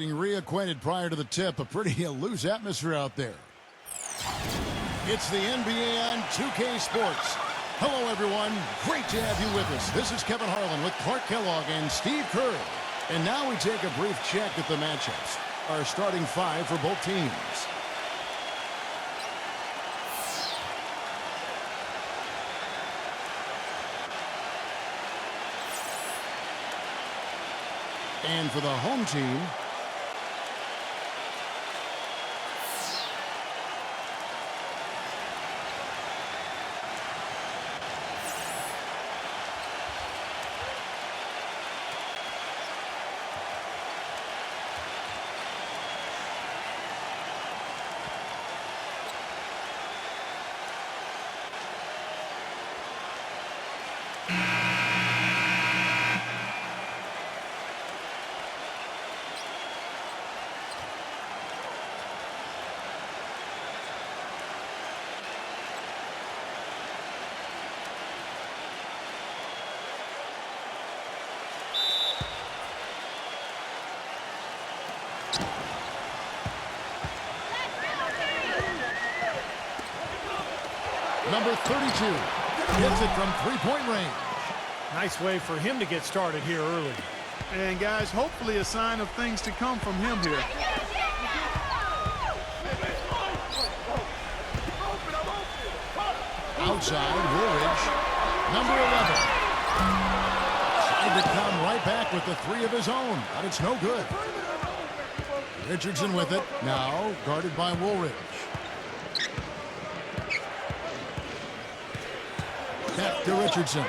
getting reacquainted prior to the tip. A pretty loose atmosphere out there. It's the NBA on 2K Sports. Hello, everyone. Great to have you with us. This is Kevin Harlan with Clark Kellogg and Steve Kerr. And now we take a brief check at the matchups. Our starting five for both teams. And for the home team, number 32 gets it from three-point range. Nice way for him to get started here early. And guys, hopefully a sign of things to come from him here. Outside, Woolridge, number 11. Tried to come right back with the three of his own, but it's no good. Richardson with it, now guarded by Woolridge. Back to Richardson.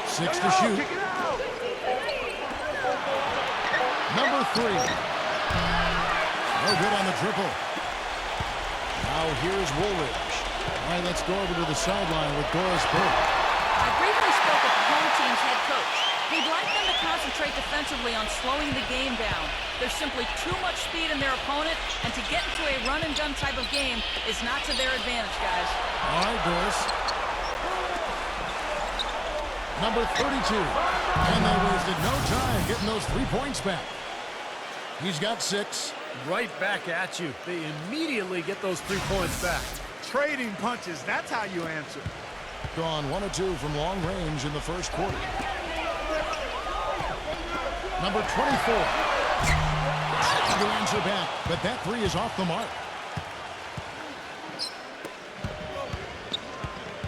6 to shoot. Number 3. No good on the triple. Now here's Woolridge. All right, let's go over to the sideline with Doris Burke. I briefly spoke with the home team's head coach. He'd like them to concentrate defensively on slowing the game down. There's simply too much speed in their opponent, and to get into a run-and-done type of game is not to their advantage, guys. All right, Doris. Number 32. And they wasted no time getting those 3 points back. He's got 6. Right back at you. They immediately get those 3 points back. Trading punches, that's how you answer. Gone 1 of 2 from long range in the first quarter. Number 24. To answer back, but that 3 is off the mark.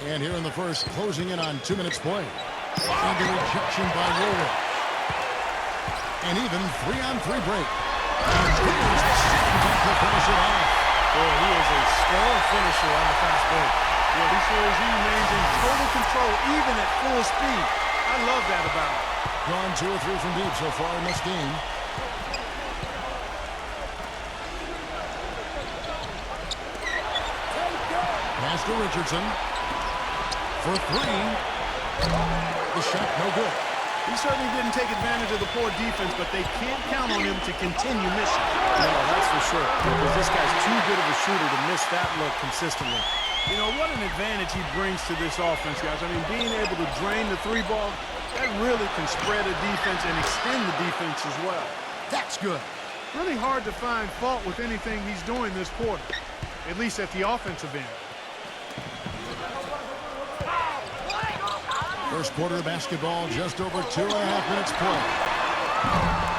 And here in the first, closing in on 2 minutes play. And the rejection by Woolridge. And even 3-on-3 break. And here's the second to finish it off. Boy, he is a strong finisher on the fast break. Yeah, he shows he remains in total control even at full speed. I love that about him. Gone 2 or 3 from deep so far in this game. Pass to Richardson. For 3. The shot no good. He certainly didn't take advantage of the poor defense, but they can't count on him to continue missing. No, that's for sure. Because this guy's too good of a shooter to miss that look consistently. You know, what an advantage he brings to this offense, guys. I mean, being able to drain the 3 ball, that really can spread a defense and extend the defense as well. That's good. Really hard to find fault with anything he's doing this quarter, at least at the offensive end. First quarter of basketball, just over 2.5 minutes play.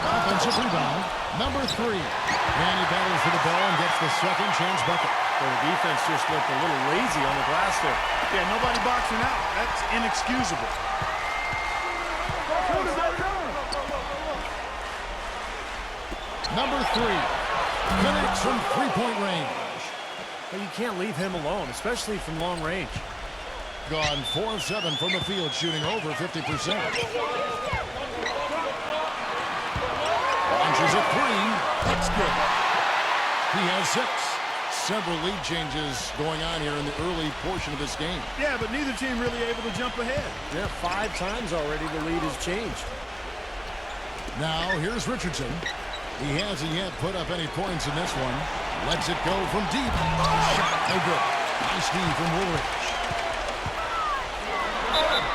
Offensive rebound, number 3. And he battles for the ball and gets the second chance bucket. Well, the defense just looked a little lazy on the glass there. Yeah, nobody boxing out. That's inexcusable. Number 3 connects from three-point range. But you can't leave him alone, especially from long range. Gone 4 of 7 from the field, shooting over 50%. Launches a 3. That's good. He has 6. Several lead changes going on here in the early portion of this game. Yeah, but neither team really able to jump ahead. Yeah, 5 times already the lead has changed. Now, here's Richardson. He hasn't yet put up any points in this one. Lets it go from deep. Shot no good. Nice D from Woolridge.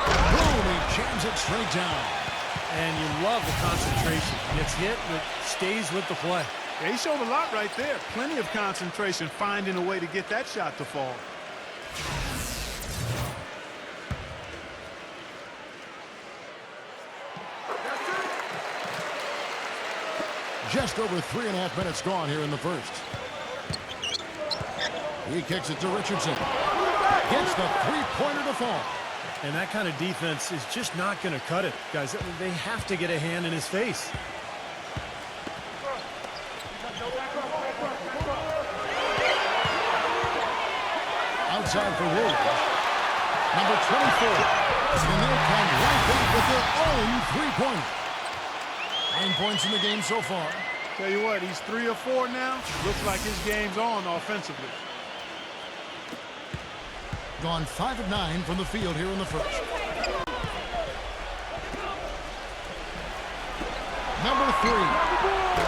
Boom, he jams it straight down. And you love the concentration. Gets hit, but stays with the play. Yeah, he showed a lot right there. Plenty of concentration, finding a way to get that shot to fall. Just over 3.5 minutes gone here in the first. He kicks it to Richardson. Gets the three-pointer to fall. And that kind of defense is just not going to cut it. Guys, they have to get a hand in his face. Outside for Williams. Number 24. And they'll come right back with their own three-pointer. 9 points in the game so far. Tell you what, he's 3 of 4 now. Looks like his game's on offensively. Gone 5 of 9 from the field here in the first. Number 3.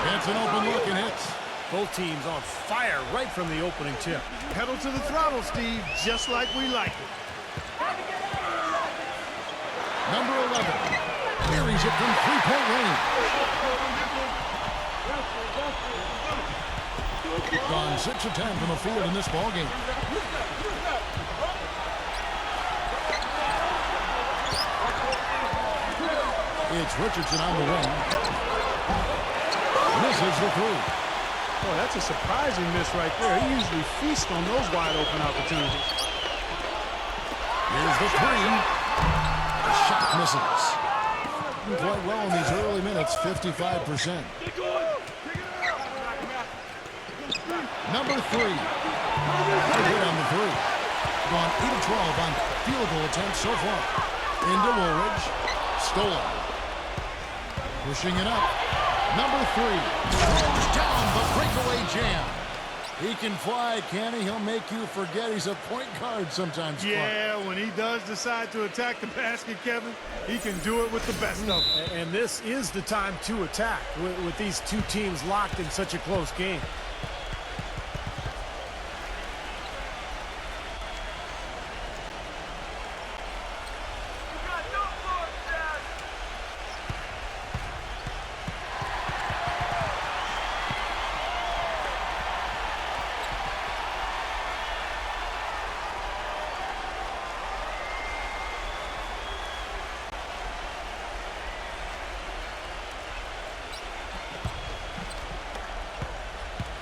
Gets an open look and hits. Both teams on fire right from the opening tip. Pedal to the throttle, Steve, just like we like it. Number 11. Buries it from three-point range. Gone 6 of 10 from the field in this ball game. It's Richardson on the wing. Misses the three. Boy, that's a surprising miss right there. He usually feasts on those wide open opportunities. Here's the three. The shot misses. Quite well in these early minutes, 55%. Number 3. Hit on the three. Gone 8 of 12 on field goal attempts so far. Into Woolridge. Stolen. Pushing it up. Number 3. Throws down the breakaway jam. He can fly, can he? He'll make you forget he's a point guard sometimes. Yeah, when he does decide to attack the basket, Kevin, he can do it with the best of them. And this is the time to attack with these two teams locked in such a close game.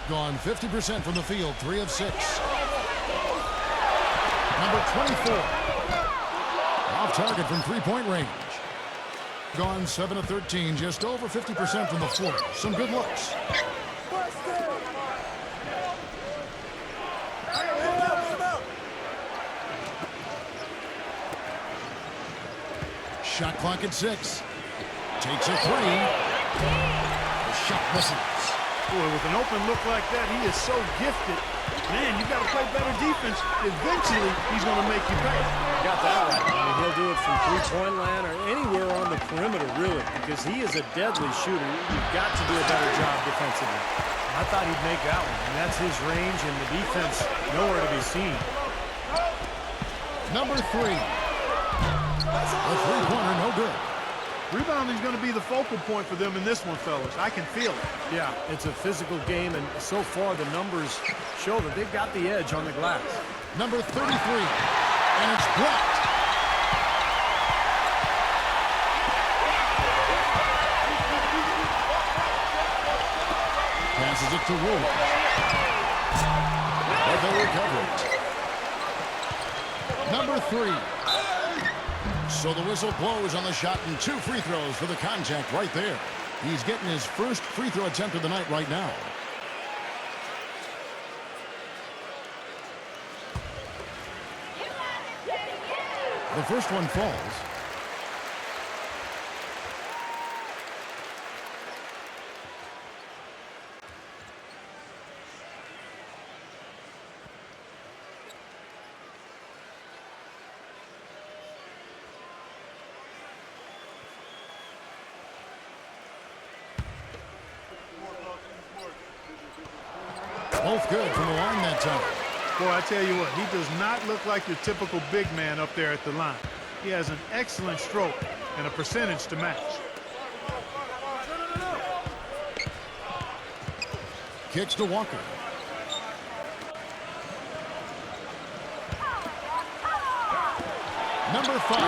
Gone 50% from the field, 3 of 6. Number 24. Off target from three-point range. Gone 7 of 13, just over 50% from the floor. Some good looks. Shot clock at 6. Takes a 3. The shot misses. Boy, with an open look like that, he is so gifted. Man, you got to play better defense. Eventually, he's going to make you pay. Got that right. I mean, he'll do it from three-point land or anywhere on the perimeter, really, because he is a deadly shooter. You've got to do a better job defensively. I thought he'd make that one, and that's his range, and the defense nowhere to be seen. Number 3. A three-pointer, no good. Rebounding is going to be the focal point for them in this one, fellas. I can feel it. Yeah, it's a physical game, and so far the numbers show that they've got the edge on the glass. Number 33, and it's blocked. Passes it to Williams. But they recover it. Number 3. So the whistle blows on the shot and 2 free throws for the contact right there. He's getting his first free throw attempt of the night right now. The first one falls. Both good from the line that time. Boy, I tell you what, he does not look like your typical big man up there at the line. He has an excellent stroke and a percentage to match. kicks to Walker. Number 5.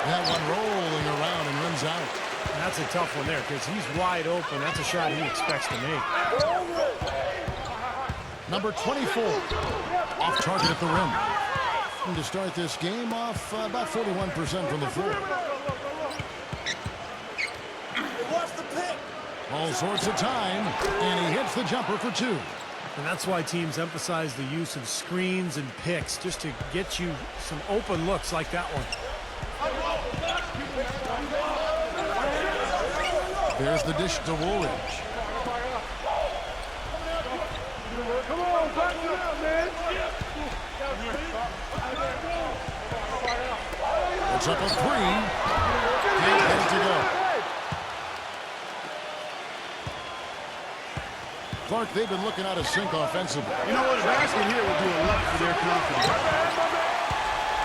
That one rolling around and runs out. That's a tough one there because he's wide open. That's a shot he expects to make. Number 24. Off target at the rim. And to start this game off about 41% from the floor. All sorts of time, and he hits the jumper for 2. And that's why teams emphasize the use of screens and picks, just to get you some open looks like that one. There's the dish to Woolridge. Come on, back it up, man. It's up a 3. Can't get it to go. Clark, they've been looking out of sync offensively. You know what? A basket here will do a lot for their confidence.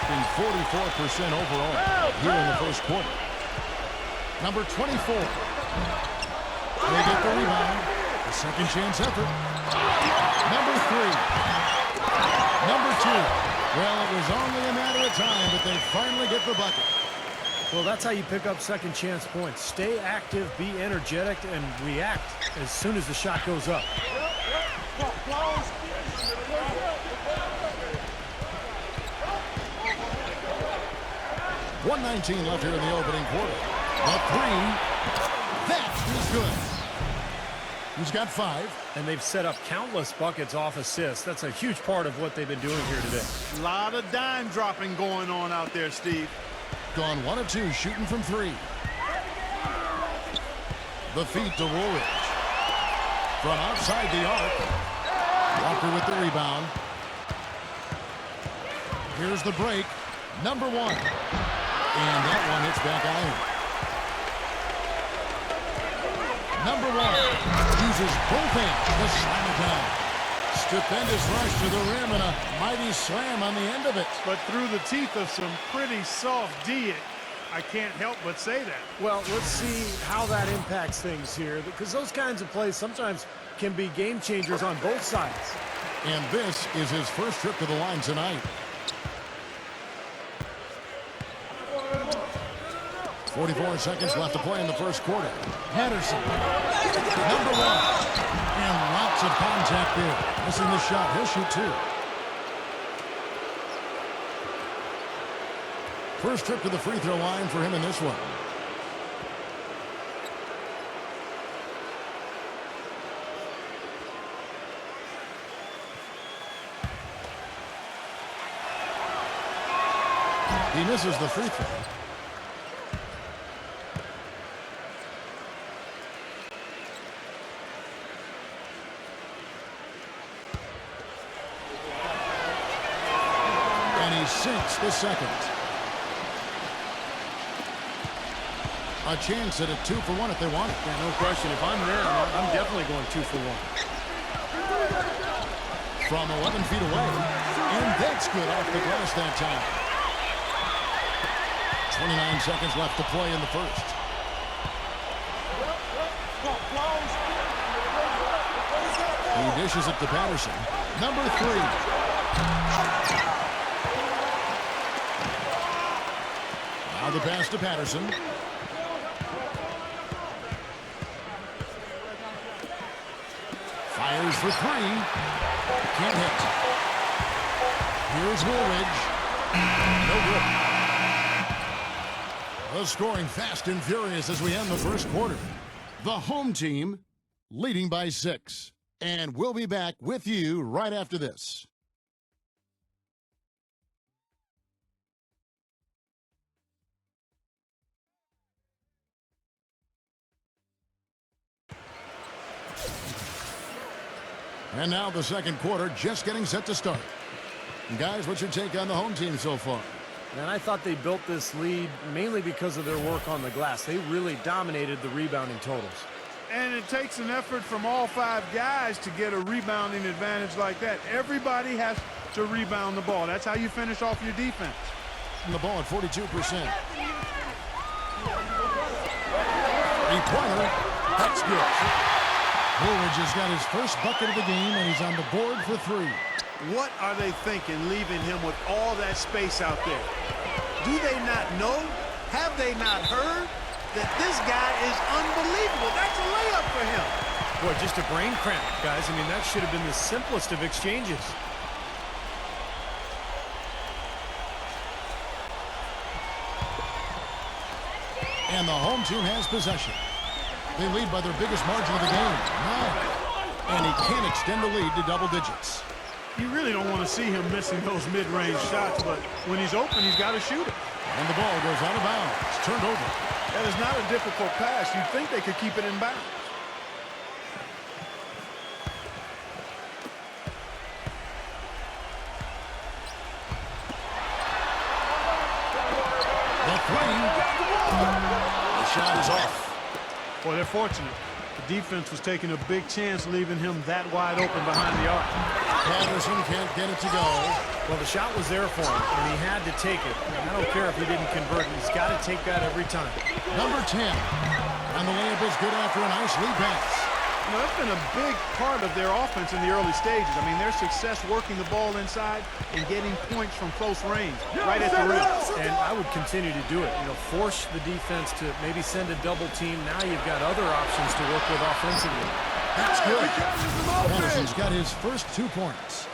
Being 44% overall here in the first quarter. Number 24. They get the rebound. A second chance effort. Number 3. Number 2. Well, it was only a matter of time, but they finally get the bucket. Well, that's how you pick up second chance points. Stay active, be energetic, and react as soon as the shot goes up. 1:19 left here in the opening quarter. A 3. That is good. He's got 5. And they've set up countless buckets off assists. That's a huge part of what they've been doing here today. A lot of dime dropping going on out there, Steve. Gone 1 of 2, shooting from 3. The feed to Woolridge. From outside the arc. Walker with the rebound. Here's the break. Number 1. And that one hits back iron. Number 1 uses both hands to slam it down. Stupendous rush to the rim and a mighty slam on the end of it. But through the teeth of some pretty soft D, I can't help but say that. Well, let's see how that impacts things here, because those kinds of plays sometimes can be game changers on both sides. And this is his first trip to the line tonight. 44 seconds left to play in the first quarter. Patterson, number 1. And lots of contact there. Missing the shot. He'll shoot 2. First trip to the free throw line for him in this one. He misses the free throw. Sinks the second. A chance at a 2 for 1 if they want it. Yeah, no question. If I'm there, I'm definitely going 2 for 1. From 11 feet away. And that's good off the glass that time. 29 seconds left to play in the first. He dishes it to Patterson. Number 3. Now the pass to Patterson. Fires for 3. Can't hit. Here's Woolridge. No good. The scoring fast and furious as we end the first quarter. The home team leading by 6. And we'll be back with you right after this. And now the second quarter just getting set to start. And guys, what's your take on the home team so far? And I thought they built this lead mainly because of their work on the glass. They really dominated the rebounding totals. And it takes an effort from all 5 guys to get a rebounding advantage like that. Everybody has to rebound the ball. That's how you finish off your defense. And the ball at 42%. 3-pointer. That's good. Woolridge has got his first bucket of the game, and he's on the board for 3. What are they thinking, leaving him with all that space out there? Do they not know? Have they not heard that this guy is unbelievable? That's a layup for him. Boy, just a brain cramp, guys. I mean, that should have been the simplest of exchanges. And the home team has possession. They lead by their biggest margin of the game, 9. And he can't extend the lead to double digits. You really don't want to see him missing those mid-range shots, but when he's open, he's got to shoot it. And the ball goes out of bounds. It's turned over. That is not a difficult pass. You'd think they could keep it in bounds. The 3. The shot is off. Boy, they're fortunate. The defense was taking a big chance leaving him that wide open behind the arc. Patterson can't get it to go. Well, the shot was there for him, and he had to take it. I don't care if he didn't convert. He's got to take that every time. Number 10. And the layup is good after a nice lead pass. You know, that's been a big part of their offense in the early stages. I mean, their success working the ball inside and getting points from close range, right at the rim. And I would continue to do it. You know, force the defense to maybe send a double team. Now you've got other options to work with offensively. That's good. Patterson's got his first 2 points.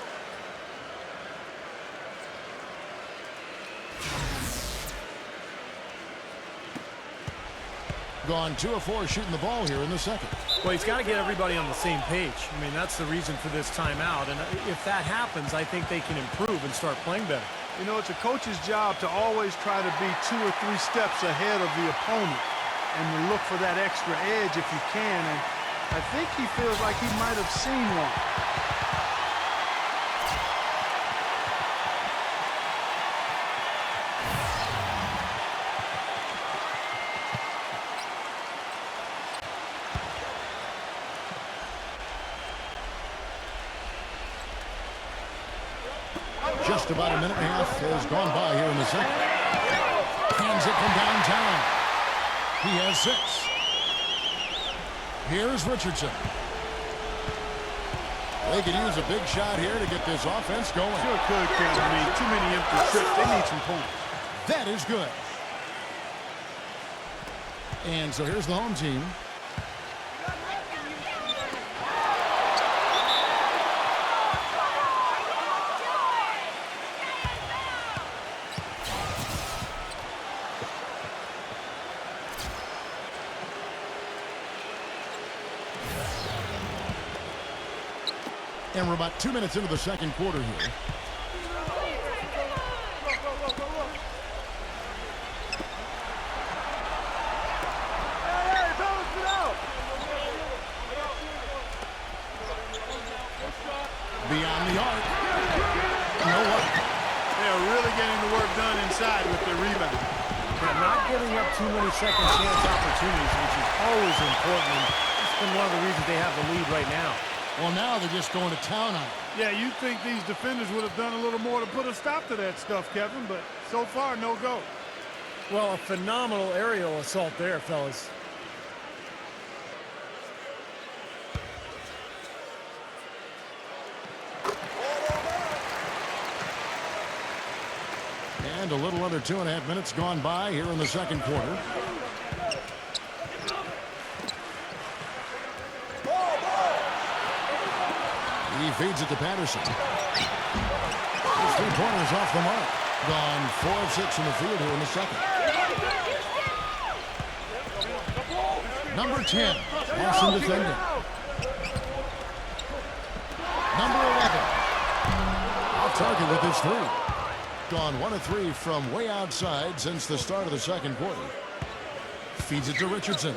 Gone 2 of 4 shooting the ball here in the second. Well, he's got to get everybody on the same page. I mean, that's the reason for this timeout. And if that happens, I think they can improve and start playing better. You know, it's a coach's job to always try to be 2 or 3 steps ahead of the opponent and to look for that extra edge if you can. And I think he feels like he might have seen one. Just about a minute and a half has gone by here in the second. Hands it from downtown. He has 6. Here's Richardson. They could use a big shot here to get this offense going. Sure could, Kevin. I mean, too many empty trips. They need some points. That is good. And so here's the home team. And we're about 2 minutes into the second quarter here. Beyond the arc. No luck. They are really getting the work done inside with their rebound. Yeah, not giving up too many second chance opportunities, which is always important. And it's been one of the reasons they have the lead right now. Well, now they're just going to town on it. Yeah, you'd think these defenders would have done a little more to put a stop to that stuff, Kevin, but so far, no go. Well, a phenomenal aerial assault there, fellas. And a little under 2.5 minutes gone by here in the second quarter. He feeds it to Patterson. His 3-pointers off the mark. Gone 4 of 6 in the field here in the second. Number 10, awesome defending. Number 11, off target with his 3. Gone 1 of 3 from way outside since the start of the second quarter. Feeds it to Richardson.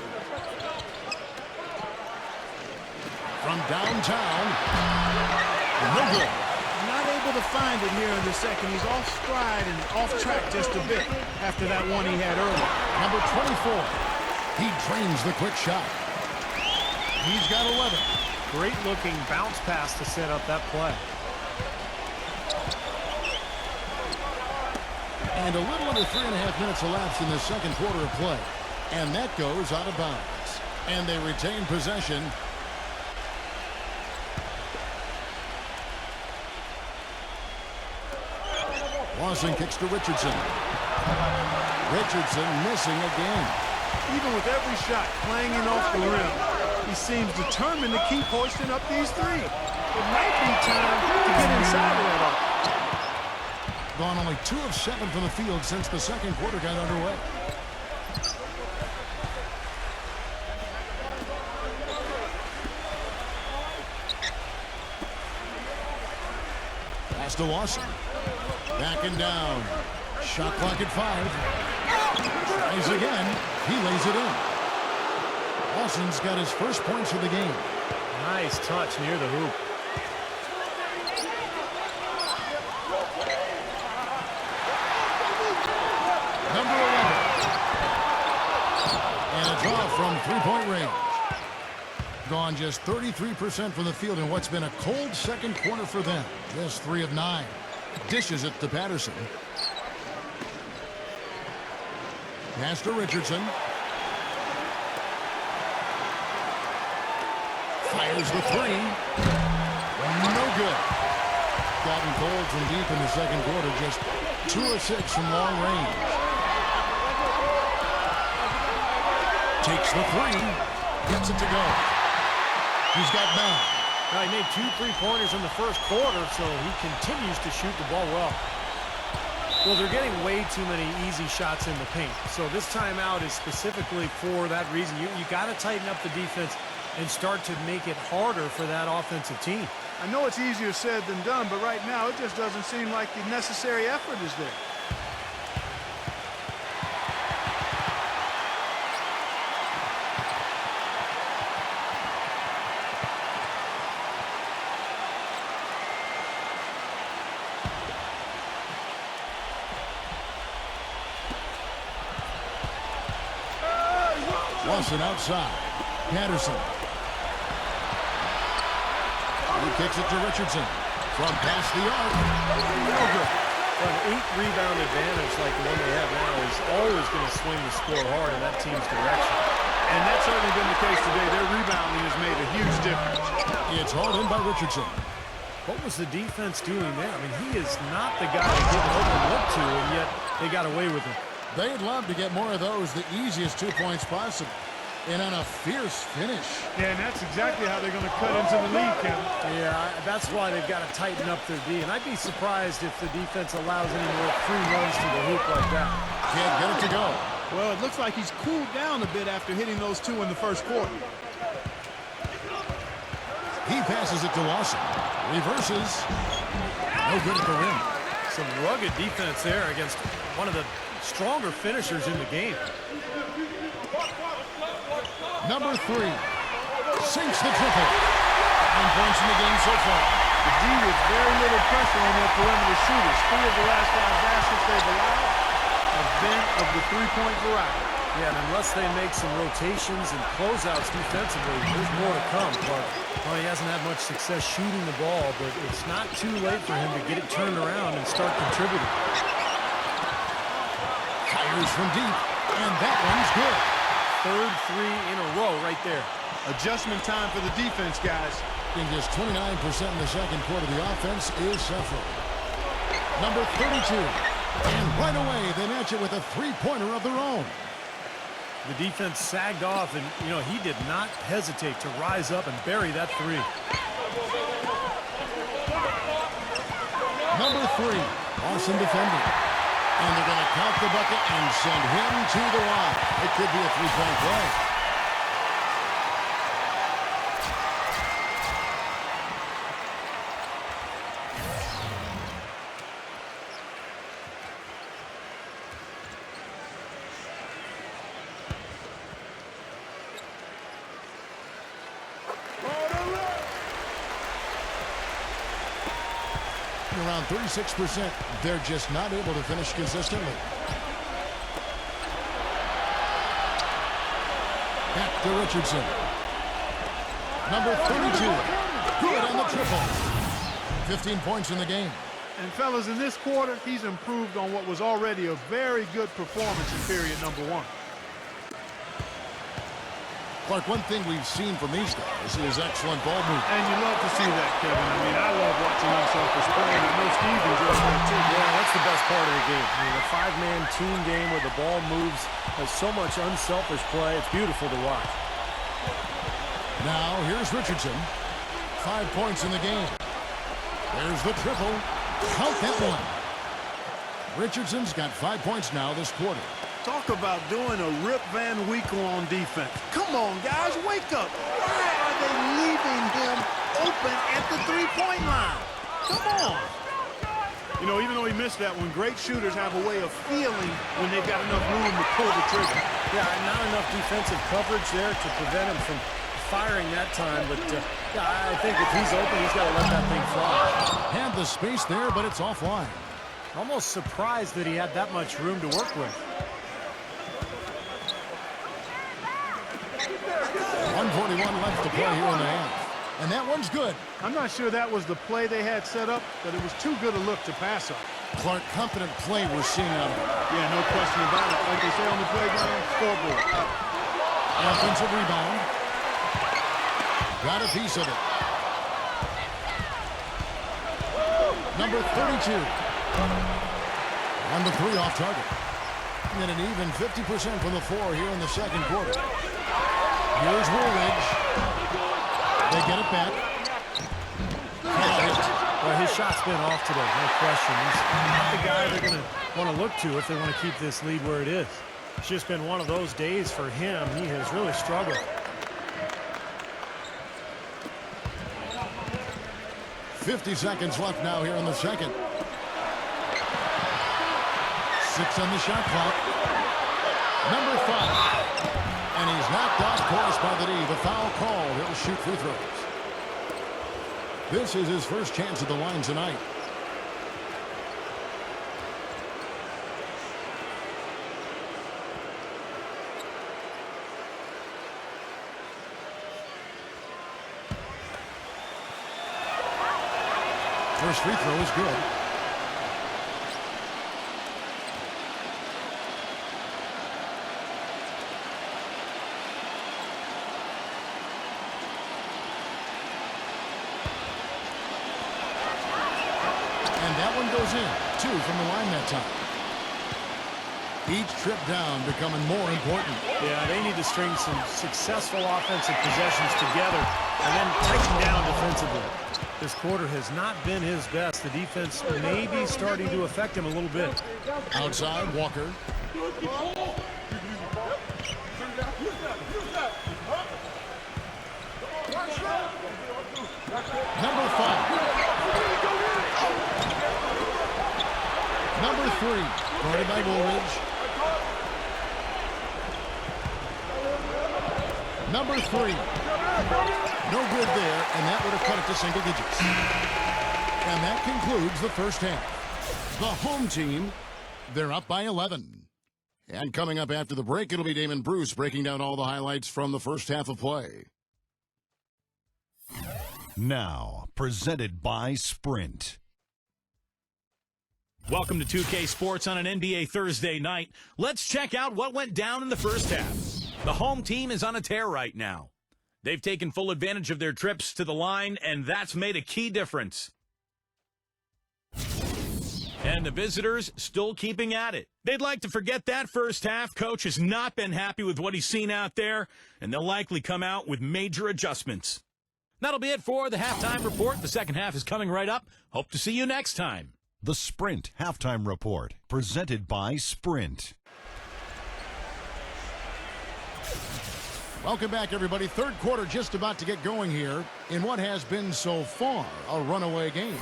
From downtown. No good. Not able to find it here in the second. He's off stride and off track just a bit after that one he had earlier. Number 24. He drains the quick shot. He's got 11. Great looking bounce pass to set up that play. And a little under 3.5 minutes elapsed in the second quarter of play. And that goes out of bounds. And they retain possession Lawson kicks to Richardson. Richardson missing again. Even with every shot clanging off the rim, he seems determined to keep hoisting up these three. It might be time to get inside of that arc. Gone only 2 of 7 from the field since the second quarter got underway. Pass to Lawson. Backing down. Shot clock at 5. Tries again. He lays it in. Lawson's got his first points of the game. Nice touch near the hoop. Number 11. And it's off from three-point range. Gone just 33% from the field in what's been a cold second quarter for them. Just 3 of 9. Dishes it to Patterson. Pass to Richardson. Fires the 3. No good. Gotten cold from deep in the second quarter. Just 2 of 6 from long range. Takes the 3. Gets it to go. He's got 9. Now, he made 2 3-pointers in the first quarter, so he continues to shoot the ball well. Well, they're getting way too many easy shots in the paint. So this timeout is specifically for that reason. You got to tighten up the defense and start to make it harder for that offensive team. I know it's easier said than done, but right now it just doesn't seem like the necessary effort is there. Lawson outside. Patterson. He kicks it to Richardson. From past the arc. No good. An 8-rebound advantage like the one they have now is always going to swing the score hard in that team's direction. And that's certainly been the case today. Their rebounding has made a huge difference. It's hauled in by Richardson. What was the defense doing there? I mean, he is not the guy to give an open look to, and yet they got away with it. They'd love to get more of those, the easiest 2 points possible. And on a fierce finish. Yeah, and that's exactly how they're going to cut into the lead, Kevin. Yeah, that's why they've got to tighten up their D. And I'd be surprised if the defense allows any more free runs to the hoop like that. Can't get it to go. Well, it looks like he's cooled down a bit after hitting those 2 in the first quarter. He passes it to Lawson. Reverses. No good at the rim. Some rugged defense there against one of the stronger finishers in the game. Number 3. Sinks the triple. 9 points in the game so far. The D with very little pressure on their perimeter shooters. 3 of the last 5 baskets they've allowed have been of the 3-point variety. Yeah, and unless they make some rotations and closeouts defensively, there's more to come. But well, he hasn't had much success shooting the ball, but it's not too late for him to get it turned around and start contributing. Fires from deep, and that one's good. 3rd 3 in a row right there. Adjustment time for the defense, guys. In just 29% in the second quarter, the offense is suffering. Number 32. And right away, they match it with a 3-pointer of their own. The defense sagged off, and, you know, he did not hesitate to rise up and bury that 3. Number 3. Lawson defending. And they're going to count the bucket and send him to the line. It could be a 3-point play. Around 36%, they're just not able to finish consistently. Back to Richardson. Number 32, good on the triple. 15 points in the game. And fellas, in this quarter, he's improved on what was already a very good performance in period number 1. Clark, one thing we've seen from these guys is excellent ball movement. And you love to see that, Kevin. I mean, I love watching unselfish play, and I know Steve enjoys that too. Yeah, that's the best part of the game. I mean, a five-man team game where the ball moves, has so much unselfish play. It's beautiful to watch. Now, here's Richardson. 5 points in the game. There's the triple. Count that one. Richardson's got 5 points now this quarter. Talk about doing a Rip Van Winkle on defense. Come on, guys, wake up. Why are they leaving him open at the three-point line? Come on. You know, even though he missed that one, great shooters have a way of feeling when they've got enough room to pull the trigger. Yeah, not enough defensive coverage there to prevent him from firing that time, but yeah, I think if he's open, he's got to let that thing fly. Had the space there, but it's offline. Almost surprised that he had that much room to work with. 1:41 left to play here in the half. And that one's good. I'm not sure that was the play they had set up, but it was too good a look to pass on. Clark, competent play we're seeing out of him. Yeah, no question about it. Like they say on the playground, scoreboard. Offensive rebound. Got a piece of it. Number 32. And the three off target. And an even 50% from the floor here in the second quarter. Here's Woolridge. They get it back. Well, his shot's been off today, no question. He's not the guy they're going to want to look to if they want to keep this lead where it is. It's just been one of those days for him. He has really struggled. 50 seconds left now here in the second. 6 on the shot clock. Number 5. And he's knocked off course by the D. The foul call. He'll shoot free throws. This is his first chance at the line tonight. First free throw is good. And that one goes in. 2 from the line that time. Each trip down becoming more important. Yeah, they need to string some successful offensive possessions together and then tighten down defensively. This quarter has not been his best. The defense may be starting to affect him a little bit. Outside, Walker. Number 5. Number 3. Guarded by Woolridge. Number 3. No good there, and that would have cut it to single digits. And that concludes the first half. The home team, they're up by 11. And coming up after the break, it'll be Damon Bruce breaking down all the highlights from the first half of play. Now, presented by Sprint. Welcome to 2K Sports on an NBA Thursday night. Let's check out what went down in the first half. The home team is on a tear right now. They've taken full advantage of their trips to the line, and that's made a key difference. And the visitors still keeping at it. They'd like to forget that first half. Coach has not been happy with what he's seen out there, and they'll likely come out with major adjustments. That'll be it for the halftime report. The second half is coming right up. Hope to see you next time. The Sprint Halftime Report, presented by Sprint. Welcome back, everybody. Third quarter just about to get going here in what has been so far a runaway game.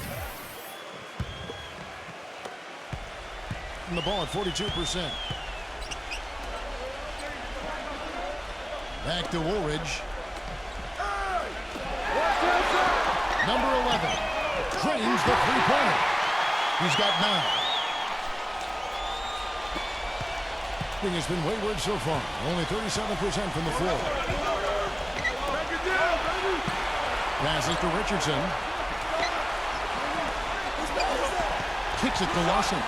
And the ball at 42%. Back to Woolridge. Number 11 drains the three-pointer. He's got 9. Thing has been wayward so far. Only 37% from the floor. Pass it to Richardson. Kicks it to Lawson.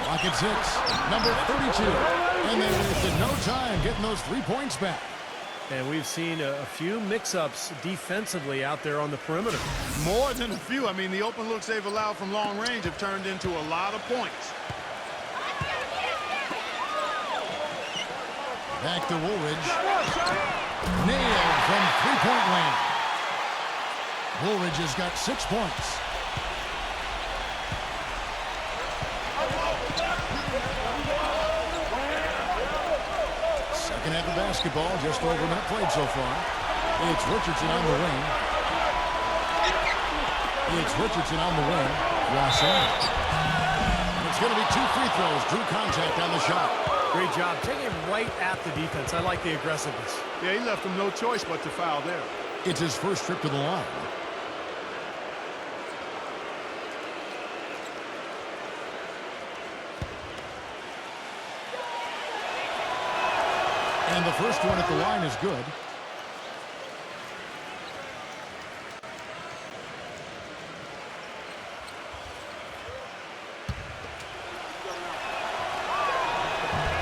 Clock at 6. Number 32. And they wasted no time getting those 3 points back. And we've seen a few mix-ups defensively out there on the perimeter. More than a few. I mean, the open looks they've allowed from long range have turned into a lot of points. Back to Woolridge. Nailed from three-point land. Woolridge has got 6 points. Second half of basketball, just over a minute played so far. It's Richardson on the wing. It's Richardson on the wing. Lawson. It's going to be 2 free throws. Drew contact on the shot. Great job. Taking him right at the defense. I like the aggressiveness. Yeah, he left him no choice but to foul there. It's his first trip to the line. And the first one at the line is good.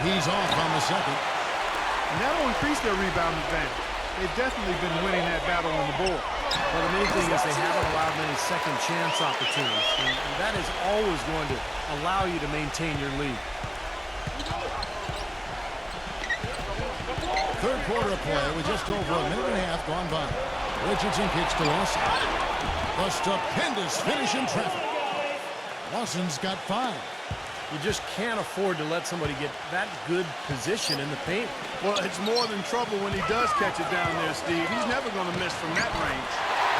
He's off on the second. And that'll increase their rebound advantage. They've definitely been winning that battle on the board. Well, the main thing is they haven't allowed many second chance opportunities. And that is always going to allow you to maintain your lead. Third quarter of play with just over a minute and a half gone by. Richardson kicks to Lawson. A stupendous finish in traffic. Lawson's got 5. You just can't afford to let somebody get that good position in the paint. Well, it's more than trouble when he does catch it down there, Steve. He's never going to miss from that range.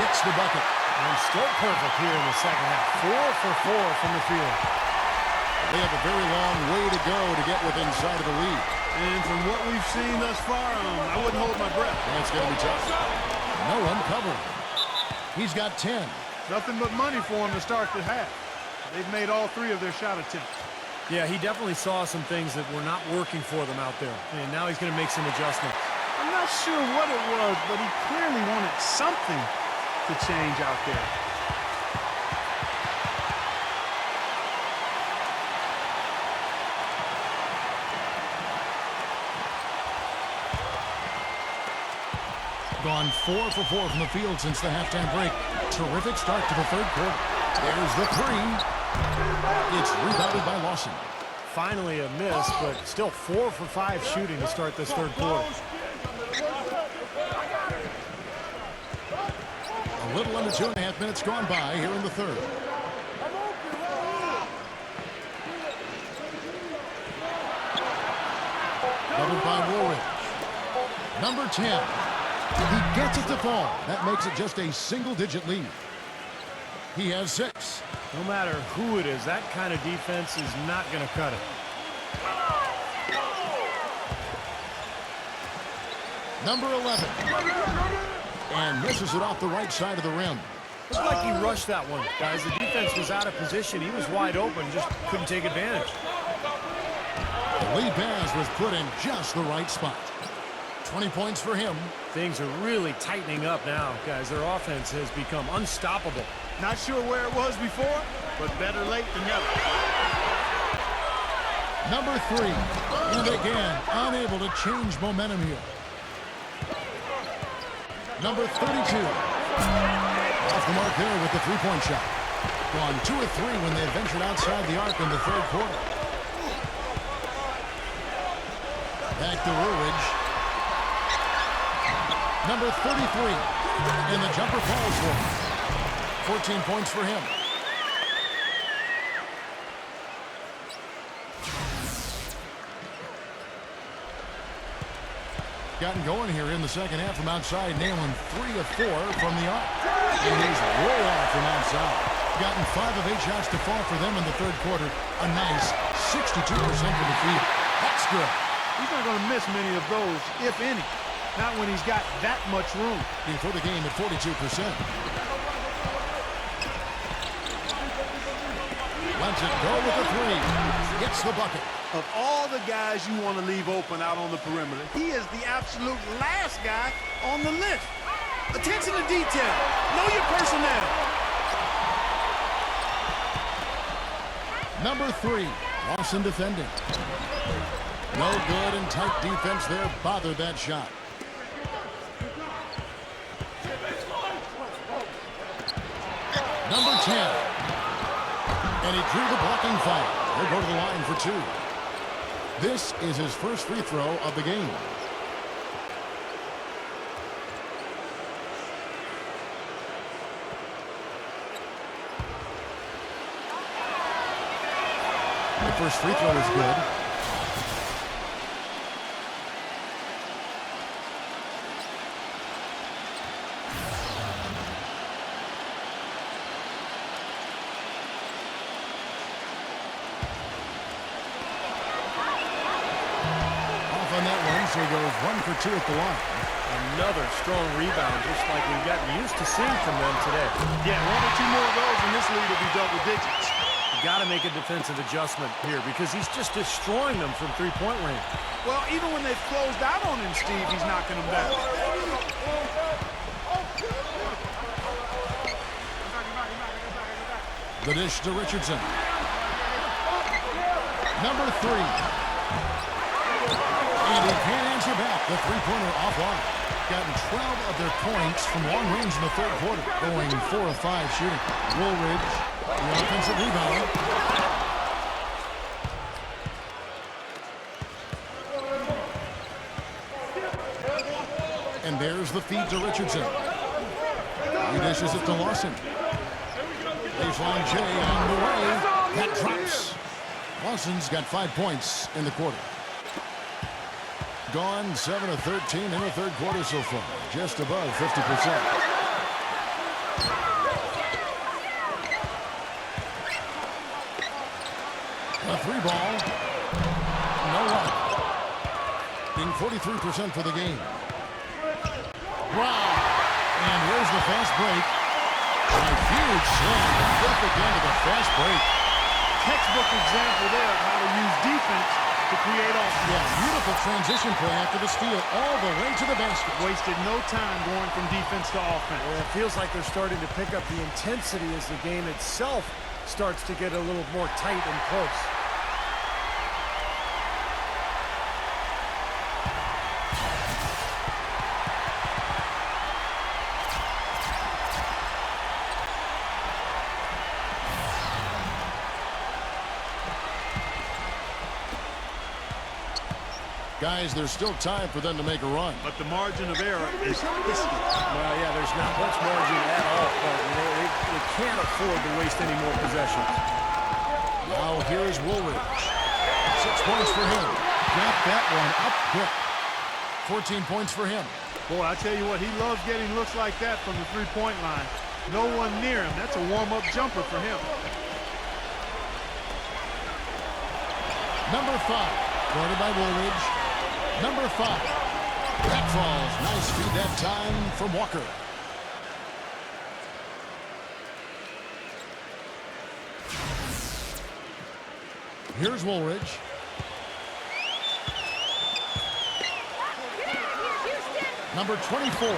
Hits the bucket. And still perfect here in the second half. 4 for 4 from the field. They have a very long way to go to get within sight of the lead. And from what we've seen thus far, I wouldn't hold my breath. That's going to be tough. No one covering. He's got 10. Nothing but money for him to start the half. They've made all 3 of their shot attempts. Yeah, he definitely saw some things that were not working for them out there. And now he's going to make some adjustments. I'm not sure what it was, but he clearly wanted something to change out there. Gone 4 for 4 from the field since the halftime break. Terrific start to the third quarter. There's the 3. It's rebounded by Lawson. Finally a miss, but still 4 for 5 shooting to start this third quarter. A little under 2.5 minutes gone by here in the third. Covered by Woolridge. Number 10. He gets it to fall. That makes it just a single-digit lead. He has 6. No matter who it is, that kind of defense is not going to cut it. Number 11. And misses it off the right side of the rim. Looked like he rushed that one, guys. The defense was out of position. He was wide open, just couldn't take advantage. The lead pass was put in just the right spot. 20 points for him. Things are really tightening up now, guys. Their offense has become unstoppable. Not sure where it was before, but better late than never. Number 3. And again, unable to change momentum here. Number 32. Off the mark there with the three-point shot. Gone 2 of 3 when they ventured outside the arc in the third quarter. Back to Woolridge. Number 33. And the jumper falls for him. 14 points for him. Gotten going here in the second half from outside, nailing 3 of 4 from the arc. And he's way off from outside. Gotten 5 of 8 shots to fall for them in the third quarter. A nice 62% from the field. That's good. He's not going to miss many of those, if any. Not when he's got that much room. For the game at 42%. Lets it go with the 3. Gets the bucket. Of all the guys you want to leave open out on the perimeter, he is the absolute last guy on the list. Attention to detail. Know your personnel. Number 3. Lawson defending. No good, and tight defense there bothered that shot. Number 10. And he drew the blocking foul. He'll go to the line for 2. This is his first free throw of the game. The first free throw is good. Off on that one, so he goes 1 for 2 at the line. Another strong rebound, just like we've gotten used to seeing from them today. Yeah, 1 or 2 more of those, and this lead will be double digits. Got to make a defensive adjustment here because he's just destroying them from three-point range. Well, even when they've closed out on him, Steve, he's knocking them down. The dish to Richardson. Number 3. And he can't answer back. The three-pointer offline. Gotten 12 of their points from long range in the third quarter. Going 4 of 5 shooting. Woolridge, the offensive rebound. And there's the feed to Richardson. He dishes it to Lawson. Baseline J on the way. That drops. Lawson's got 5 points in the quarter. Gone 7 of 13 in the third quarter so far. Just above 50%. A 3-ball. No luck. Being 43% for the game. Wow. And here's the fast break. A huge slam. Perfect end of the fast break. Textbook example there of how to use defense to create offense. Yeah, beautiful transition play after the steal all the way to the basket. Wasted no time going from defense to offense. Well, it feels like they're starting to pick up the intensity as the game itself starts to get a little more tight and close. Guys, there's still time for them to make a run. But the margin of error is hisky. Well, yeah, there's not much margin at all. They can't afford to waste any more possessions. Now here's Woolridge. 6 points for him. Got that one up quick. 14 points for him. Boy, I tell you what, he loves getting looks like that from the three-point line. No one near him. That's a warm-up jumper for him. Number 5, guarded by Woolridge. Number 5. That falls. Nice feed that time from Walker. Here's Woolridge. Number 24.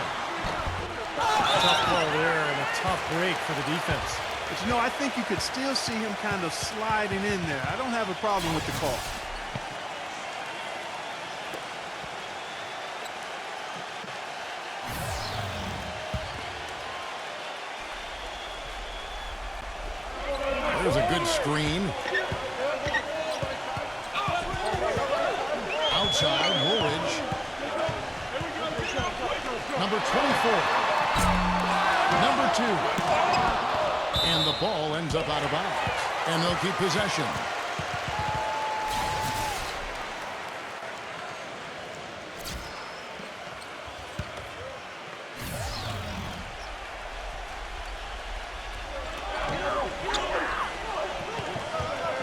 Tough ball there and a tough break for the defense. But, you know, I think you could still see him kind of sliding in there. I don't have a problem with the call. There's a good screen. Outside, Woolridge. Number 24. Number 2. And the ball ends up out of bounds. And they'll keep possession.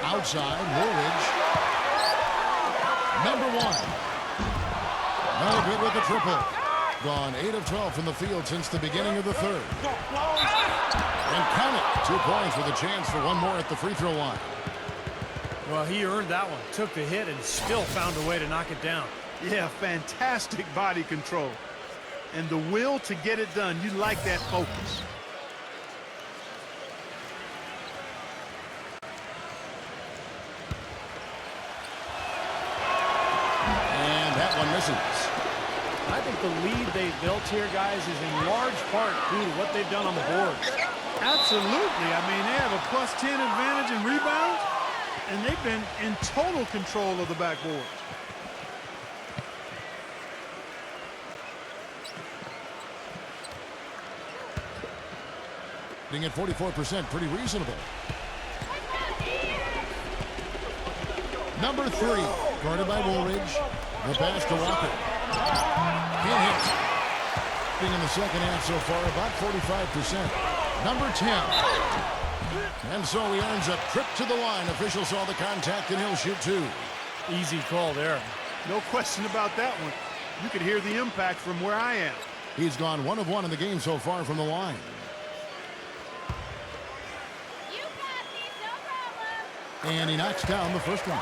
Outside, Woolridge. Number 1. No good with the triple. Gone 8 of 12 from the field since the beginning of the third. And count it. 2 points with a chance for one more at the free throw line. Well, he earned that one. Took the hit and still found a way to knock it down. Yeah, fantastic body control. And the will to get it done. You like that focus. one misses. I think the lead they built here, guys, is in large part due to what they've done on the boards. Absolutely. I mean, they have a +10 advantage in rebounds, and they've been in total control of the backboard. Being at 44%, pretty reasonable. Number 3, guarded by Woolridge. The pass to Walker. Can't hit. Being in the second half so far, about 45%. Number 10. And so he earns a trip to the line. Official saw the contact, and he'll shoot 2. Easy call there. No question about that one. You could hear the impact from where I am. He's gone 1 of 1 in the game so far from the line. And he knocks down the first one.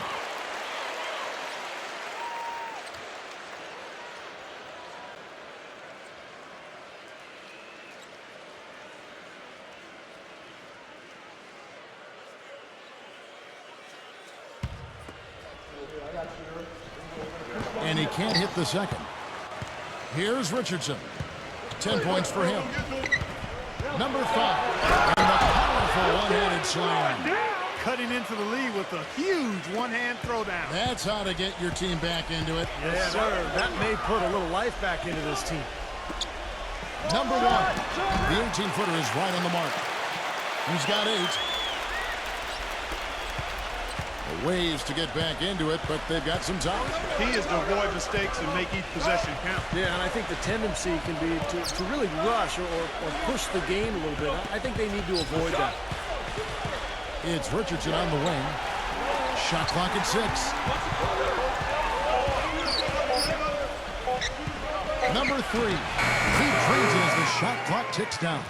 And he can't hit the second. Here's Richardson. 10 points for him. Number 5. And the powerful one-handed slam. Cutting into the lead with a huge one-hand throwdown. That's how to get your team back into it. Yes, sir. That may put a little life back into this team. Number 1. The 18-footer is right on the mark. He's got 8. Ways to get back into it, but they've got some time. He is to avoid mistakes and make each possession count. Yeah, and I think the tendency can be to really rush or push the game a little bit. I think they need to avoid that. It's Richardson on the wing. Shot clock at 6. Number 3. He trades it as the shot clock ticks down.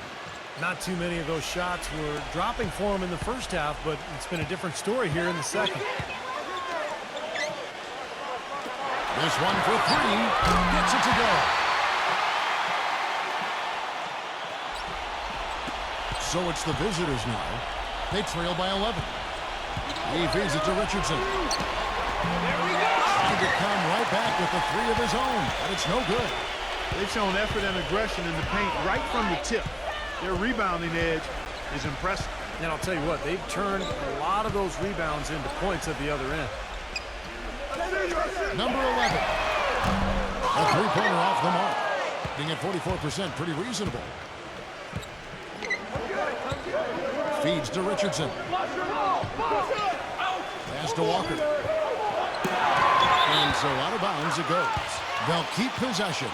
Not too many of those shots were dropping for him in the first half, but it's been a different story here in the second. This one for 3. Gets it to go. So it's the visitors now. They trail by 11. He feeds it to Richardson. Trying to come right back with the 3 of his own, but it's no good. They've shown effort and aggression in the paint right from the tip. Their rebounding edge is impressive. And I'll tell you what, they've turned a lot of those rebounds into points at the other end. Number 11. A three-pointer off the mark. Being at 44%, pretty reasonable. Feeds to Richardson. Pass to Walker. And so out of bounds it goes. They'll keep possession.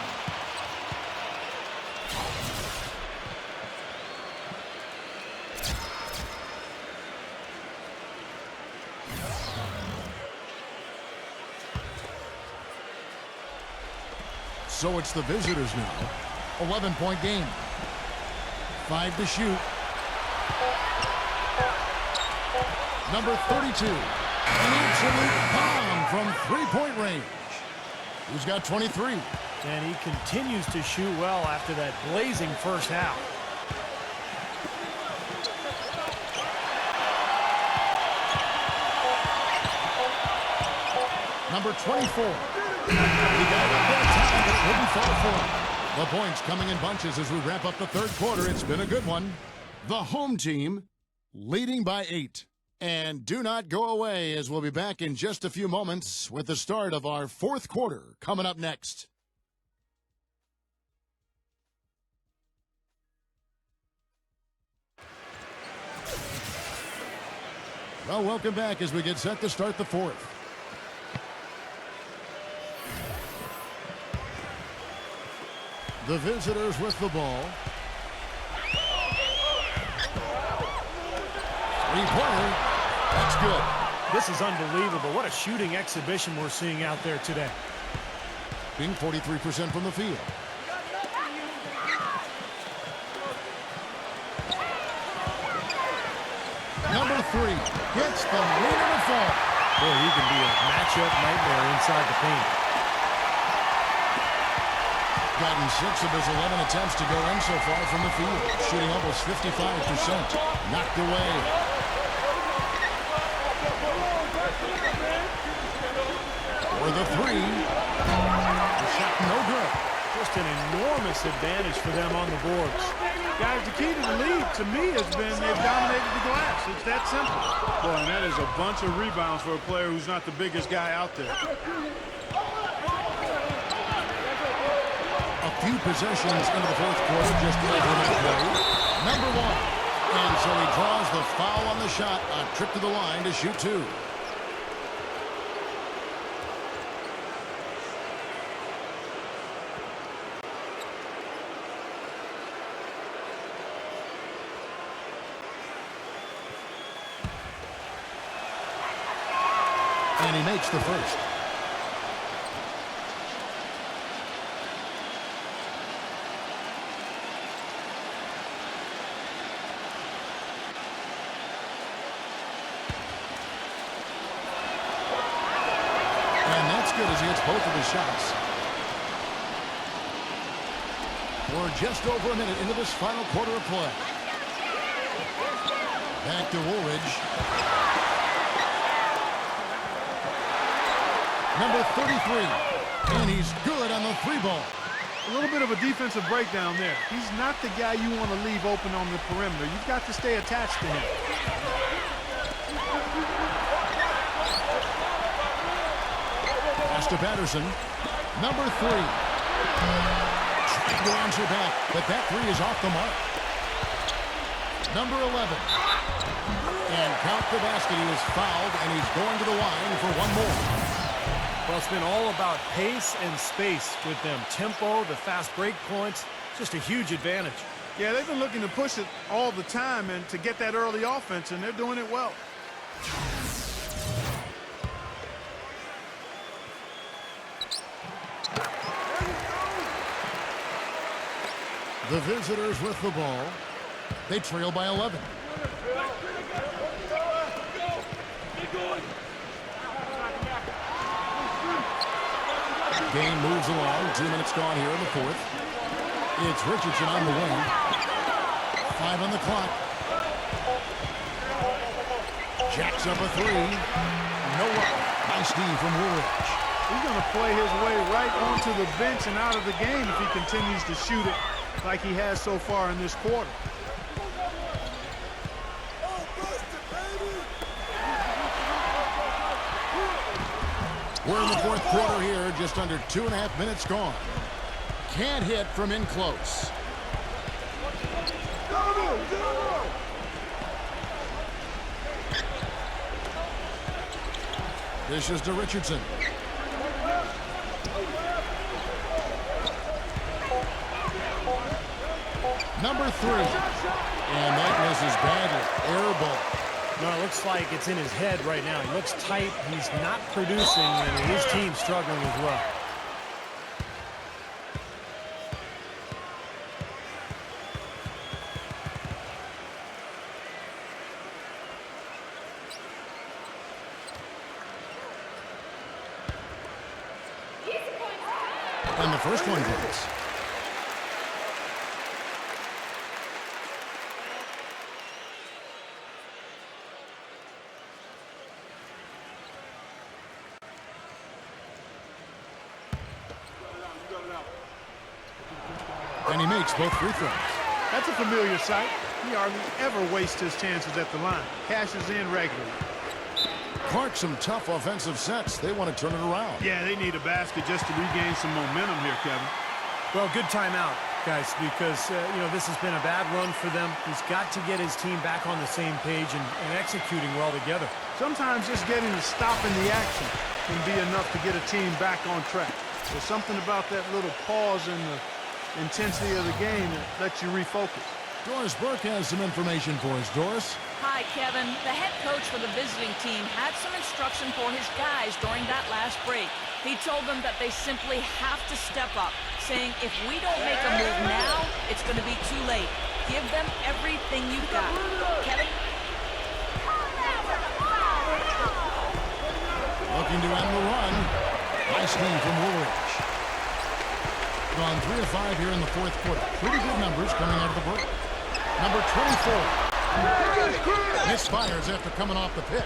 So it's the visitors now. 11-point game. 5 to shoot. Number 32. An absolute bomb from three-point range. He's got 23. And he continues to shoot well after that blazing first half. Number 24. He got it up that time, but it wouldn't fall for him. The points coming in bunches as we wrap up the third quarter. It's been a good one. The home team leading by 8. And do not go away, as we'll be back in just a few moments with the start of our fourth quarter coming up next. Well, welcome back as we get set to start the fourth. The visitors with the ball. Three-pointer. That's good. This is unbelievable. What a shooting exhibition we're seeing out there today. Being 43% from the field. Number 3 hits the lead of the fall. Boy, he can be a matchup nightmare inside the paint. Gotten 6 of his 11 attempts to go in so far from the field. Shooting almost 55%. Knocked away. For the 3. just an enormous advantage for them on the boards. Guys, the key to the lead, to me, has been they've dominated the glass. It's that simple. Boy, and that is a bunch of rebounds for a player who's not the biggest guy out there. A few possessions into the fourth quarter, just over a minute played. Number one. And so he draws the foul on the shot, a trip to the line to shoot two. And he makes the first. And that's good as he hits both of his shots. We're just over a minute into this final quarter of play. Back to Woolridge. Number 33. And he's good on the three ball. A little bit of a defensive breakdown there. He's not the guy you want to leave open on the perimeter. You've got to stay attached to him. Pass to Patterson. Number 3. Trying to answer back, but that three is off the mark. Number 11. And count the basket. He was fouled, and he's going to the line for one more. Well, it's been all about pace and space with them. Tempo, the fast break points, just a huge advantage. Yeah, they've been looking to push it all the time and to get that early offense, and they're doing it well. The visitors with the ball. They trail by 11. Game moves along. 2 minutes gone here in the fourth. It's Richardson on the wing. 5 on the clock. Jacks up a three. No up. Nice D from Woolridge. He's going to play his way right onto the bench and out of the game if he continues to shoot it like he has so far in this quarter. We're in the fourth quarter here, just under 2.5 minutes gone. Can't hit from in close. Dishes to Richardson. Number 3. And that misses badly. Air ball. No, it looks like it's in his head right now. He looks tight. He's not producing, and his team's struggling as well. And the first one goes. And he makes both free throws. That's a familiar sight. He hardly ever wastes his chances at the line. Cashes in regularly. Clark, some tough offensive sets. They want to turn it around. Yeah, they need a basket just to regain some momentum here, Kevin. Well, good timeout, guys, because, this has been a bad run for them. He's got to get his team back on the same page and executing well together. Sometimes just getting a stop in the action can be enough to get a team back on track. There's something about that little pause in the intensity of the game that lets you refocus. Doris Burke has some information for us. Doris? Hi, Kevin. The head coach for the visiting team had some instruction for his guys during that last break. He told them that they simply have to step up, saying if we don't make a move now, it's going to be too late. Give them everything you've got. Kevin? Looking to end the run. Nice lead from Woolridge. Gone 3 of 5 here in the fourth quarter. Pretty good numbers coming out of the break. Number 24. Misfires after coming off the pick.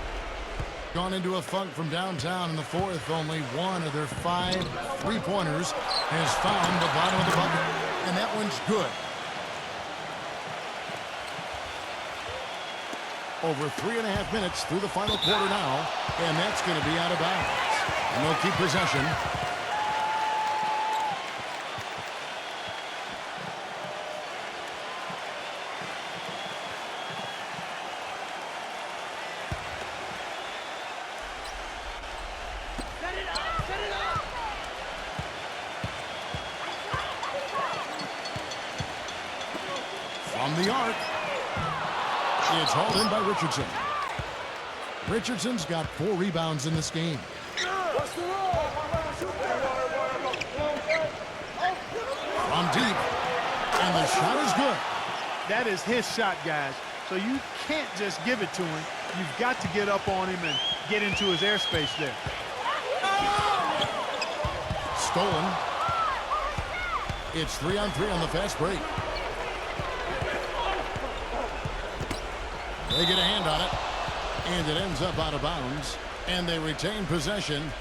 Gone into a funk from downtown in the fourth. Only one of their 5 3-pointers has found the bottom of the bucket. And that one's good. Over 3.5 minutes through the final quarter now. And that's going to be out of bounds. And they'll keep possession. From the arc. It's hauled in by Richardson. Richardson's got 4 rebounds in this game. From deep. And the shot is good. That is his shot, guys. So you can't just give it to him. You've got to get up on him and get into his airspace there. Stolen. It's 3-on-3 on the fast break. They get a hand on it, and it ends up out of bounds, and they retain possession.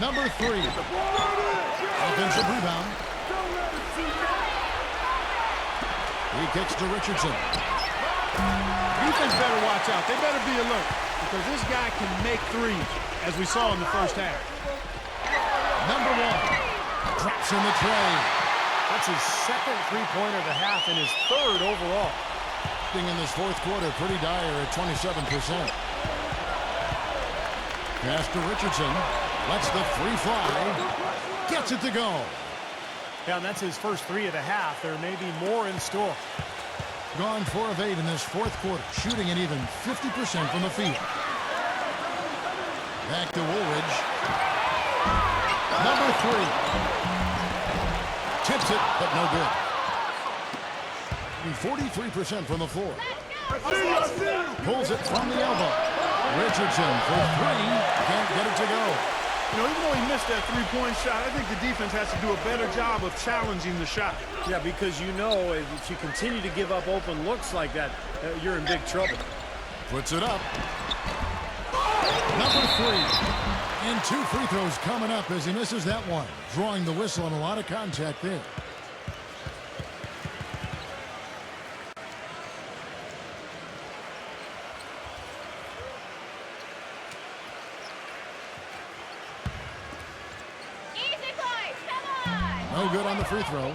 Number 3. Offensive rebound. He kicks to Richardson. Defense better watch out. They better be alert because this guy can make threes, as we saw in the first half. Number 1. Drops in the tray. That's his second 3-pointer of the half and his 3rd overall. In this fourth quarter, pretty dire at 27%. Pass to Richardson. Lets the 3 fly. Gets it to go. Yeah, and that's his first 3 of the half. There may be more in store. Gone 4 of 8 in this fourth quarter, shooting at even 50% from the field. Back to Woolridge. Number 3. Tips it, but no good. 43% from the floor. Pulls it from the elbow. Richardson for 3. Can't get it to go. You know, even though he missed that 3-point shot, I think the defense has to do a better job of challenging the shot. Yeah, because you know if you continue to give up open looks like that, you're in big trouble. Puts it up. Number 3. And 2 free throws coming up as he misses that one. Drawing the whistle and a lot of contact there. No good on the free throw.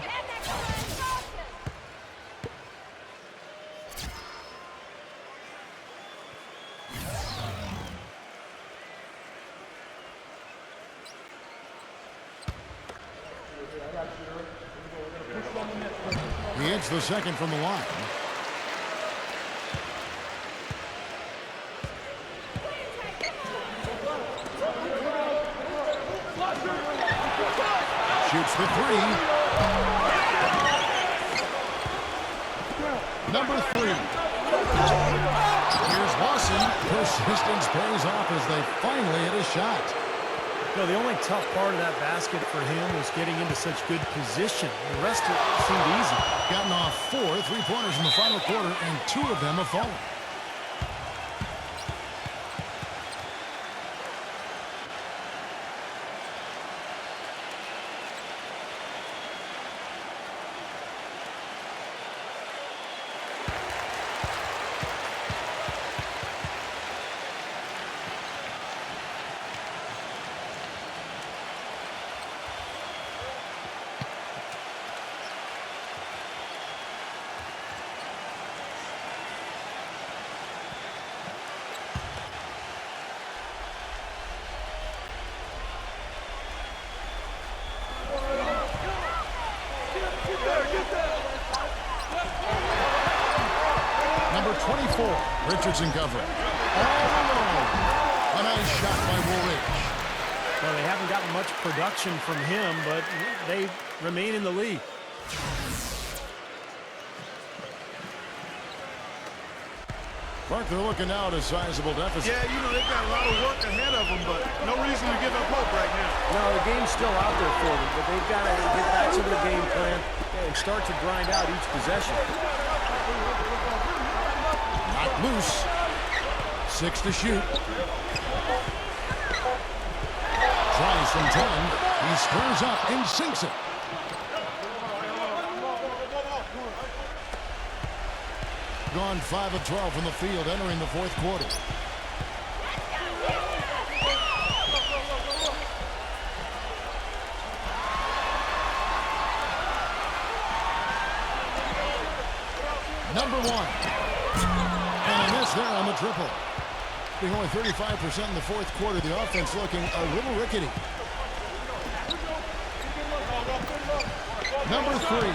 He hits the second from the line. Shoots the 3. Number 3. Here's Lawson. Persistence pays off as they finally hit a shot. No, the only tough part of that basket for him was getting into such good position. The rest of it seemed easy. Gotten off 4 3-pointers in the final quarter, and 2 of them have fallen. Number 24, Richardson covering. All alone. A nice shot by Woolridge. Well, they haven't gotten much production from him, but they remain in the lead. Mark, they're looking now at a sizable deficit. Yeah, you know, they've got a lot of work ahead of them, but no reason to give up hope right now. No, the game's still out there for them, but they've got to get back to their game plan and start to grind out each possession. Not loose. 6 to shoot. Tries from 10. He squares up and sinks it. Gone 5 of 12 from the field entering the fourth quarter. Number 1. And a miss there on the triple. Being only 35% in the fourth quarter, the offense looking a little rickety. Number 3.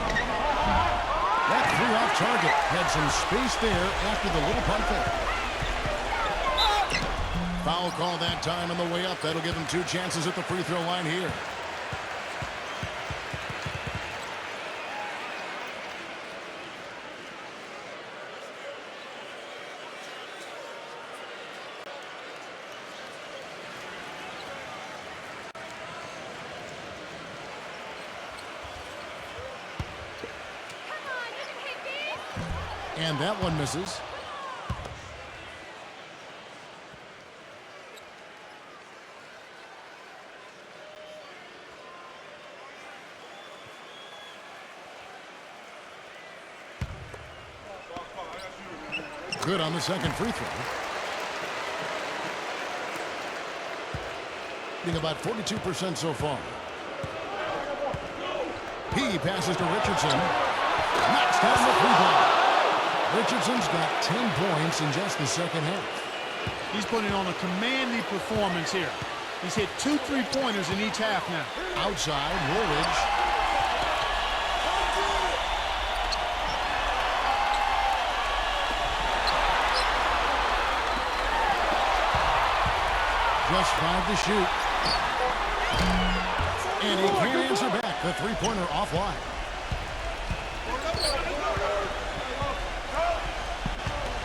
That 3 off target. Had some space there after the little pump fake. Foul call that time on the way up. That'll give him 2 chances at the free throw line here. And that one misses. Good on the second free throw. Being about 42% so far. He passes to Richardson. Knocks down the three-ball. Richardson's got 10 points in just the second half. He's putting on a commanding performance here. He's hit 2 3-pointers in each half now. Outside, Woolridge. Just 5 to shoot. And he can't answer back. The three-pointer offline.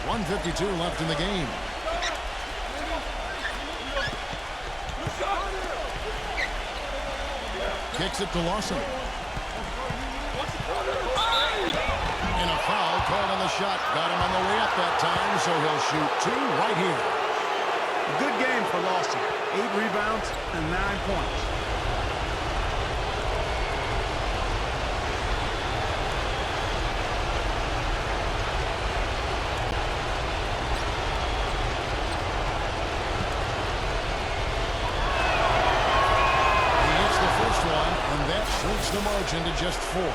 .152 left in the game. Kicks it to Lawson. And a foul called on the shot. Got him on the way up that time, so he'll shoot 2 right here. A good game for Lawson. 8 rebounds and 9 points. Shrinks the margin to just 4. And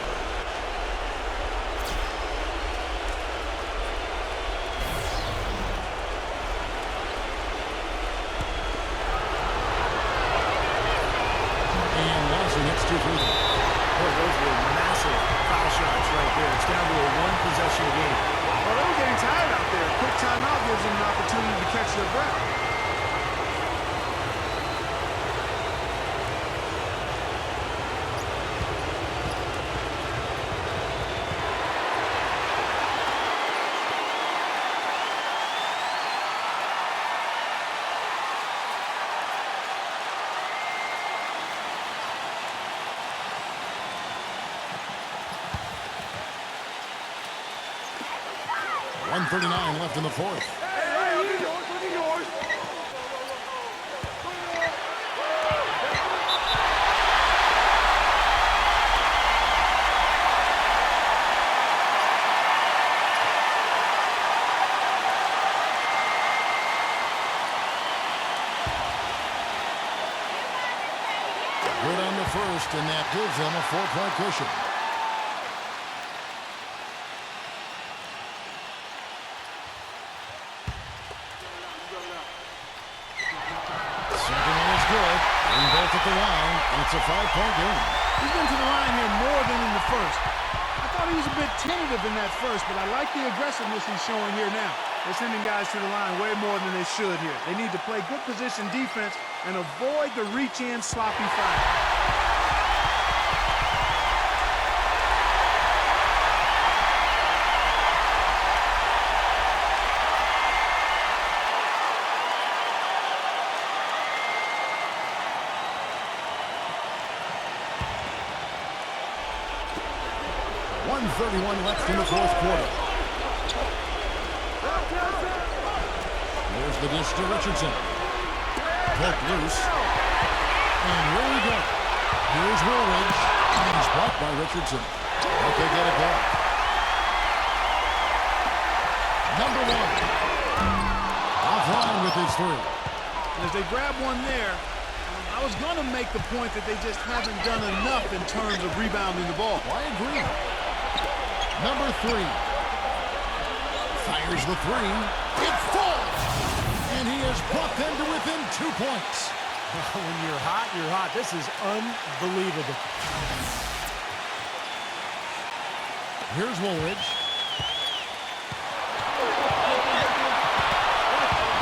Lawson hits 2 free throws. Boy, those were massive foul shots right there. It's down to a one-possession game. Well, they were getting tired out there. Quick timeout gives them an opportunity to catch their breath. .139 left in the fourth. Good on the first, and that gives them a 4-point cushion. At the line, and it's a 5-point game. He's been to the line here more than in the first. I thought he was a bit tentative in that first, but I like the aggressiveness he's showing here now. They're sending guys to the line way more than they should here. They need to play good position defense and avoid the reach-in sloppy foul. 2:31 left in the fourth quarter. Here's the dish to Richardson. Poked loose. And here we go. Here's Woolridge. And he's blocked by Richardson. But they get it back. Number one. Offline with his three. As they grab one there, I was going to make the point that they just haven't done enough in terms of rebounding the ball. I agree. Number three. Fires the three. It falls. And he has brought them to within 2 points. When you're hot, you're hot. This is unbelievable. Here's Woolridge.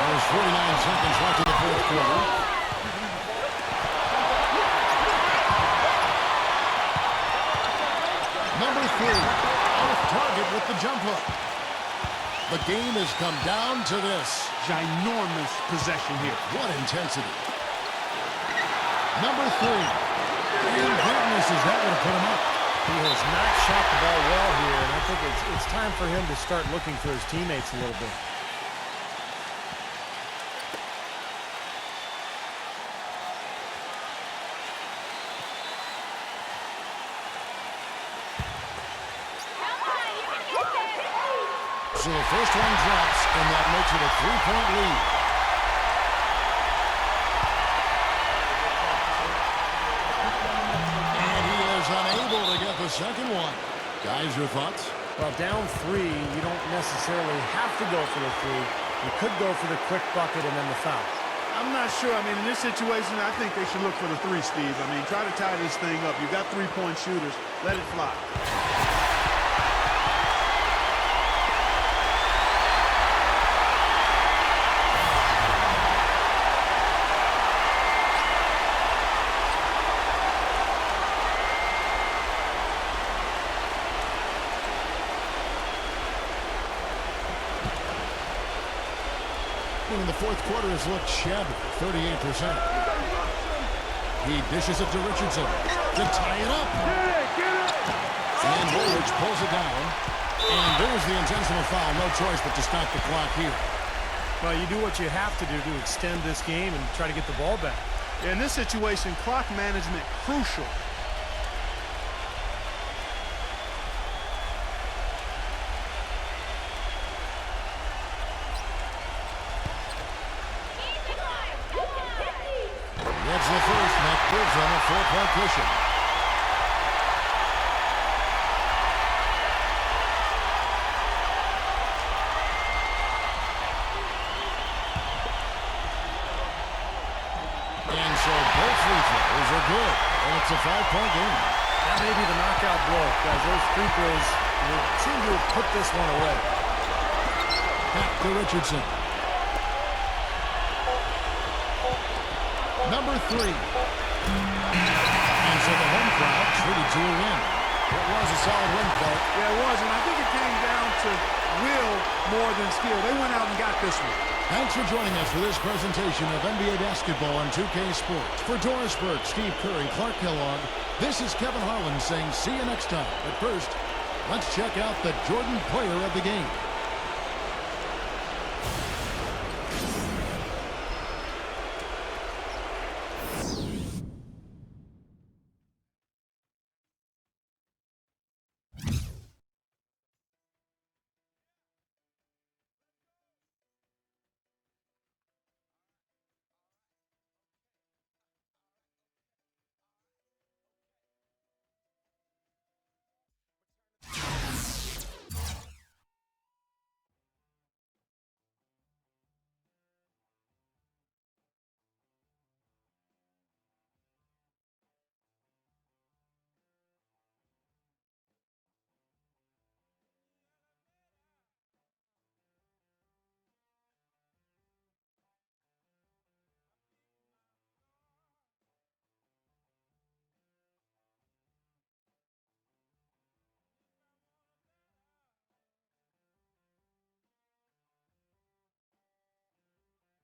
There's 49 seconds left in the fourth quarter. Number three, off target with the jump hook. The game has come down to this. Ginormous possession here. What intensity. Number three. And that misses. That would have put him up. He has not shot the ball well here, and I think it's time for him to start looking for his teammates a little bit. So the first one drops, and that makes it a 3-point lead. And he is unable to get the second one. Guys, your thoughts? Well, down three, you don't necessarily have to go for the three. You could go for the quick bucket and then the foul. I'm not sure. I mean, in this situation, I think they should look for the three, Steve. I mean, try to tie this thing up. You've got 3-point shooters. Let it fly. In the fourth quarter has looked shabby, 38%. He dishes it to Richardson to tie it up. And Woolridge pulls it down. And there's the intentional foul. No choice but to stop the clock here. Well, you do what you have to do to extend this game and try to get the ball back. In this situation, clock management crucial. That's the first, and that gives them a 4-point cushion. And so both free throws are good, and it's a 5-point game. That may be the knockout blow. Guys, those free throws seem to have put this one away. Back to Richardson. Number three. And so the home crowd treated to a win. It was a solid win, Clark. Yeah, it was, and I think it came down to will more than skill. They went out and got this one. Thanks for joining us for this presentation of NBA basketball on 2K Sports. For Doris Burke, Steve Curry, Clark Kellogg, this is Kevin Harlan saying see you next time. But first, let's check out the Jordan player of the game.